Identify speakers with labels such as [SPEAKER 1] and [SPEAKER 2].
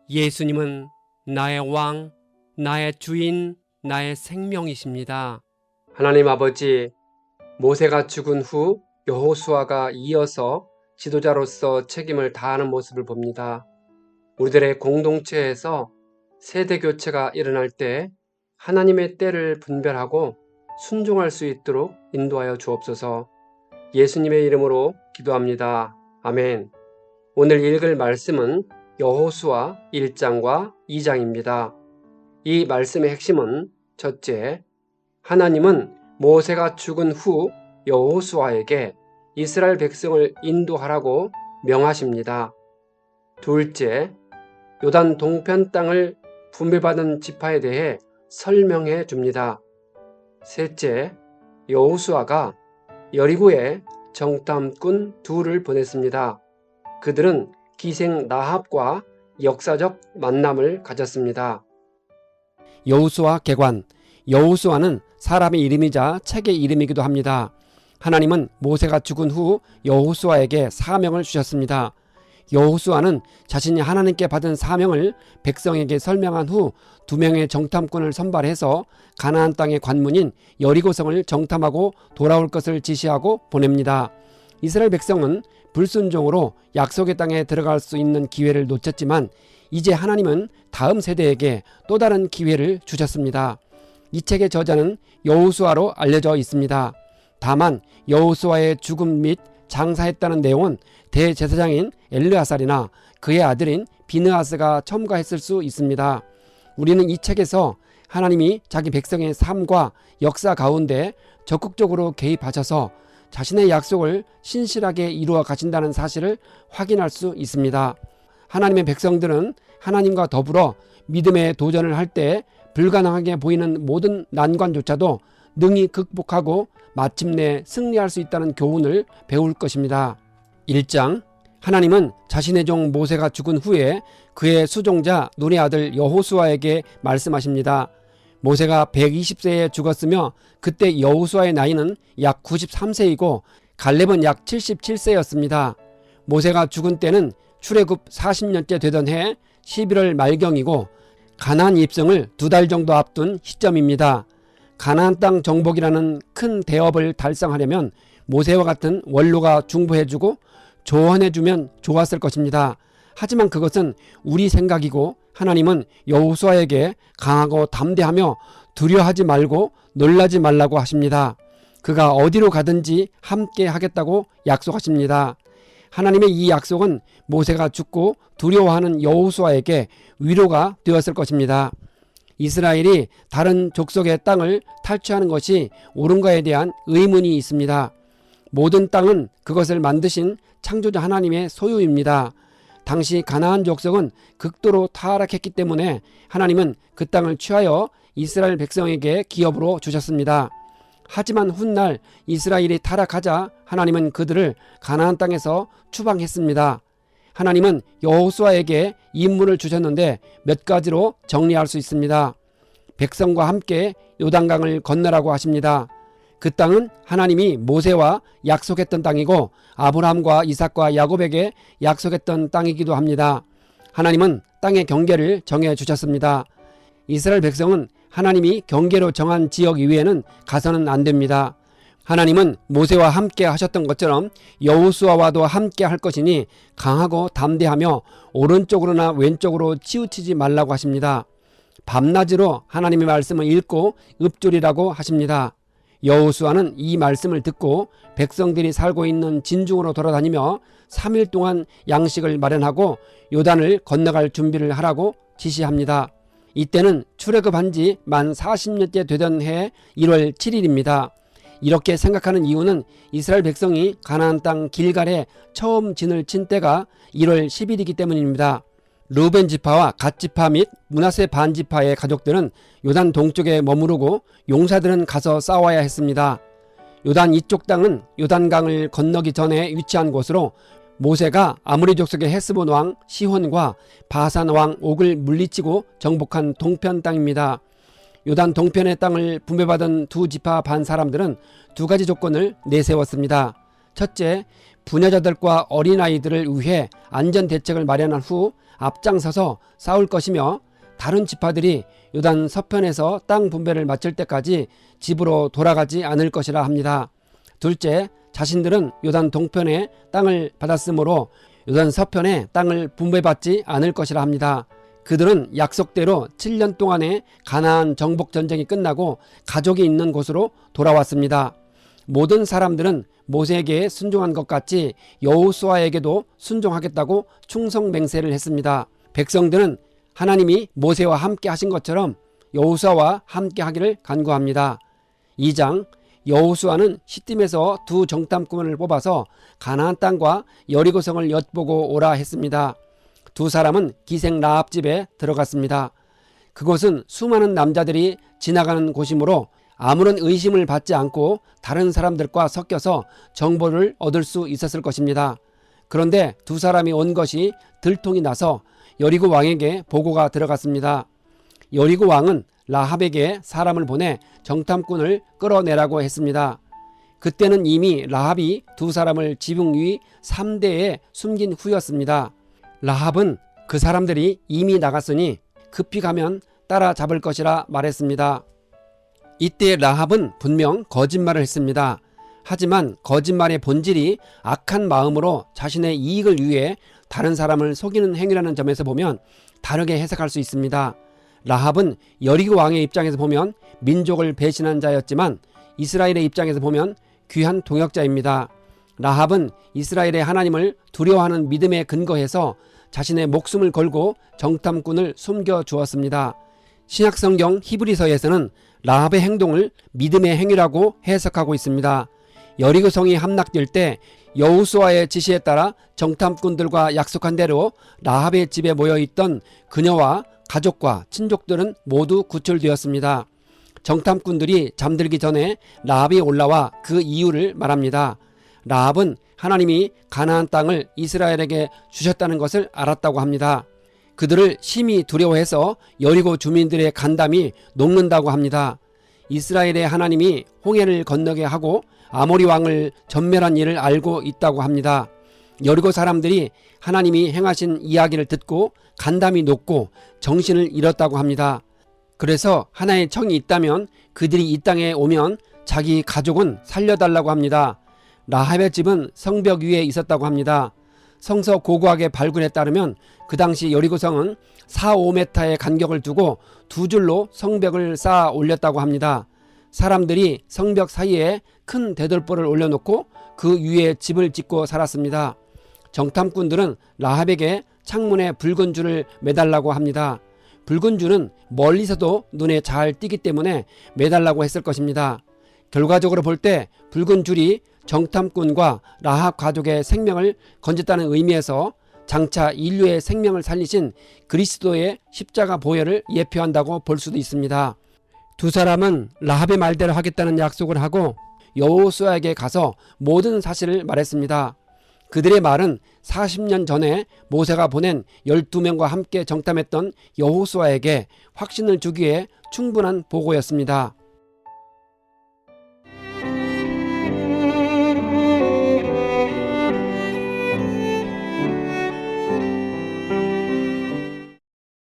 [SPEAKER 1] 예수님은 나의 왕, 나의 주인, 나의 생명이십니다. 하나님 아버지, 모세가 죽은 후 여호수아가 이어서 지도자로서 책임을 다하는 모습을 봅니다. 우리들의 공동체에서 세대 교체가 일어날 때 하나님의 때를 분별하고 순종할 수 있도록 인도하여 주옵소서. 예수님의 이름으로 기도합니다. 아멘. 오늘 읽을 말씀은 여호수아 1장과 2장입니다. 이 말씀의 핵심은 첫째, 하나님은 모세가 죽은 후 여호수아에게 이스라엘 백성을 인도하라고 명하십니다. 둘째, 요단 동편 땅을 분배받은 지파에 대해 설명해 줍니다. 셋째, 여호수아가 여리고에 정탐꾼 둘을 보냈습니다. 그들은 기생 라합과 역사적 만남을 가졌습니다.
[SPEAKER 2] 여호수아 계관. 여호수아는 사람의 이름이자 책의 이름이기도 합니다. 하나님은 모세가 죽은 후 여호수아에게 사명을 주셨습니다. 여호수아는 자신이 하나님께 받은 사명을 백성에게 설명한 후 2명의 정탐꾼을 선발해서 가나안 땅의 관문인 여리고성을 정탐하고 돌아올 것을 지시하고 보냅니다. 이스라엘 백성은 불순종으로 약속의 땅에 들어갈 수 있는 기회를 놓쳤지만 이제 하나님은 다음 세대에게 또 다른 기회를 주셨습니다. 이 책의 저자는 여호수아로 알려져 있습니다. 다만 여호수아의 죽음 및 장사했다는 내용은 대제사장인 엘르아살이나 그의 아들인 비느하스가 첨가했을 수 있습니다. 우리는 이 책에서 하나님이 자기 백성의 삶과 역사 가운데 적극적으로 개입하셔서 자신의 약속을 신실하게 이루어 가신다는 사실을 확인할 수 있습니다. 하나님의 백성들은 하나님과 더불어 믿음의 도전을 할 때 불가능하게 보이는 모든 난관조차도 능히 극복하고 마침내 승리할 수 있다는 교훈을 배울 것입니다. 1장, 하나님은 자신의 종 모세가 죽은 후에 그의 수종자 눈의 아들 여호수아에게 말씀하십니다. 모세가 120세에 죽었으며 그때 여호수아의 나이는 약 93세이고 갈렙은 약 77세였습니다. 모세가 죽은 때는 출애굽 40년째 되던 해 11월 말경이고 가나안 입성을 2달 정도 앞둔 시점입니다. 가나안 땅 정복이라는 큰 대업을 달성하려면 모세와 같은 원로가 중보해주고 조언해주면 좋았을 것입니다. 하지만 그것은 우리 생각이고 하나님은 여호수아에게 강하고 담대하며 두려워하지 말고 놀라지 말라고 하십니다. 그가 어디로 가든지 함께 하겠다고 약속하십니다. 하나님의 이 약속은 모세가 죽고 두려워하는 여호수아에게 위로가 되었을 것입니다. 이스라엘이 다른 족속의 땅을 탈취하는 것이 옳은가에 대한 의문이 있습니다. 모든 땅은 그것을 만드신 창조자 하나님의 소유입니다. 당시 가나안 족속은 극도로 타락했기 때문에 하나님은 그 땅을 취하여 이스라엘 백성에게 기업으로 주셨습니다. 하지만 훗날 이스라엘이 타락하자 하나님은 그들을 가나안 땅에서 추방했습니다. 하나님은 여호수아에게 임무를 주셨는데 몇 가지로 정리할 수 있습니다. 백성과 함께 요단강을 건너라고 하십니다. 그 땅은 하나님이 모세와 약속했던 땅이고 아브라함과 이삭과 야곱에게 약속했던 땅이기도 합니다. 하나님은 땅의 경계를 정해 주셨습니다. 이스라엘 백성은 하나님이 경계로 정한 지역 이외에는 가서는 안 됩니다. 하나님은 모세와 함께 하셨던 것처럼 여호수아와도 함께 할 것이니 강하고 담대하며 오른쪽으로나 왼쪽으로 치우치지 말라고 하십니다. 밤낮으로 하나님의 말씀을 읽고 읊조리라고 하십니다. 여호수아는 이 말씀을 듣고 백성들이 살고 있는 진중으로 돌아다니며 3일 동안 양식을 마련하고 요단을 건너갈 준비를 하라고 지시합니다. 이때는 출애굽한 지 만 40년째 되던 해 1월 7일입니다. 이렇게 생각하는 이유는 이스라엘 백성이 가나안 땅 길갈에 처음 진을 친 때가 1월 10일이기 때문입니다. 르우벤 지파와 갓 지파 및 므낫세 반 지파의 가족들은 요단 동쪽에 머무르고 용사들은 가서 싸워야 했습니다. 요단 이쪽 땅은 요단강을 건너기 전에 위치한 곳으로 모세가 아모리 족속의 헤스본 왕 시혼과 바산 왕 옥을 물리치고 정복한 동편 땅입니다. 요단 동편의 땅을 분배받은 두 지파 반 사람들은 두 가지 조건을 내세웠습니다. 첫째, 부녀자들과 어린아이들을 위해 안전 대책을 마련한 후 앞장서서 싸울 것이며 다른 지파들이 요단 서편에서 땅 분배를 마칠 때까지 집으로 돌아가지 않을 것이라 합니다. 둘째, 자신들은 요단 동편에 땅을 받았으므로 요단 서편에 땅을 분배받지 않을 것이라 합니다. 그들은 약속대로 7년 동안의 가나안 정복 전쟁이 끝나고 가족이 있는 곳으로 돌아왔습니다. 모든 사람들은 모세에게 순종한 것 같이 여호수아에게도 순종하겠다고 충성 맹세를 했습니다. 백성들은 하나님이 모세와 함께 하신 것처럼 여호수아와 함께 하기를 간구합니다. 2장, 여호수아는 시딤에서 두 정탐꾼을 뽑아서 가나안 땅과 여리고성을 엿보고 오라 했습니다. 두 사람은 기생 라합 집에 들어갔습니다. 그곳은 수많은 남자들이 지나가는 곳이므로 아무런 의심을 받지 않고 다른 사람들과 섞여서 정보를 얻을 수 있었을 것입니다. 그런데 두 사람이 온 것이 들통이 나서 여리고 왕에게 보고가 들어갔습니다. 여리고 왕은 라합에게 사람을 보내 정탐꾼을 끌어내라고 했습니다. 그때는 이미 라합이 두 사람을 지붕 위 3대에 숨긴 후였습니다. 라합은 그 사람들이 이미 나갔으니 급히 가면 따라잡을 것이라 말했습니다. 이때 라합은 분명 거짓말을 했습니다. 하지만 거짓말의 본질이 악한 마음으로 자신의 이익을 위해 다른 사람을 속이는 행위라는 점에서 보면 다르게 해석할 수 있습니다. 라합은 여리고 왕의 입장에서 보면 민족을 배신한 자였지만 이스라엘의 입장에서 보면 귀한 동역자입니다. 라합은 이스라엘의 하나님을 두려워하는 믿음에 근거해서 자신의 목숨을 걸고 정탐꾼을 숨겨주었습니다. 신약성경 히브리서에서는 라합의 행동을 믿음의 행위라고 해석하고 있습니다. 여리고성이 함락될 때 여호수아의 지시에 따라 정탐꾼들과 약속한 대로 라합의 집에 모여있던 그녀와 가족과 친족들은 모두 구출되었습니다. 정탐꾼들이 잠들기 전에 라합이 올라와 그 이유를 말합니다. 라합은 하나님이 가나안 땅을 이스라엘에게 주셨다는 것을 알았다고 합니다. 그들을 심히 두려워해서 여리고 주민들의 간담이 녹는다고 합니다. 이스라엘의 하나님이 홍해를 건너게 하고 아모리 왕을 전멸한 일을 알고 있다고 합니다. 여리고 사람들이 하나님이 행하신 이야기를 듣고 간담이 녹고 정신을 잃었다고 합니다. 그래서 하나의 청이 있다면 그들이 이 땅에 오면 자기 가족은 살려달라고 합니다. 라합의 집은 성벽 위에 있었다고 합니다. 성서 고고학의 발굴에 따르면 그 당시 여리고성은 4-5m의 간격을 두고 두 줄로 성벽을 쌓아 올렸다고 합니다. 사람들이 성벽 사이에 큰 대돌보를 올려놓고 그 위에 집을 짓고 살았습니다. 정탐꾼들은 라합에게 창문에 붉은 줄을 매달라고 합니다. 붉은 줄은 멀리서도 눈에 잘 띄기 때문에 매달라고 했을 것입니다. 결과적으로 볼 때 붉은 줄이 정탐꾼과 라합 가족의 생명을 건졌다는 의미에서 장차 인류의 생명을 살리신 그리스도의 십자가 보혈을 예표한다고 볼 수도 있습니다. 두 사람은 라합의 말대로 하겠다는 약속을 하고 여호수아에게 가서 모든 사실을 말했습니다. 그들의 말은 40년 전에 모세가 보낸 12명과 함께 정탐했던 여호수아에게 확신을 주기에 충분한 보고였습니다.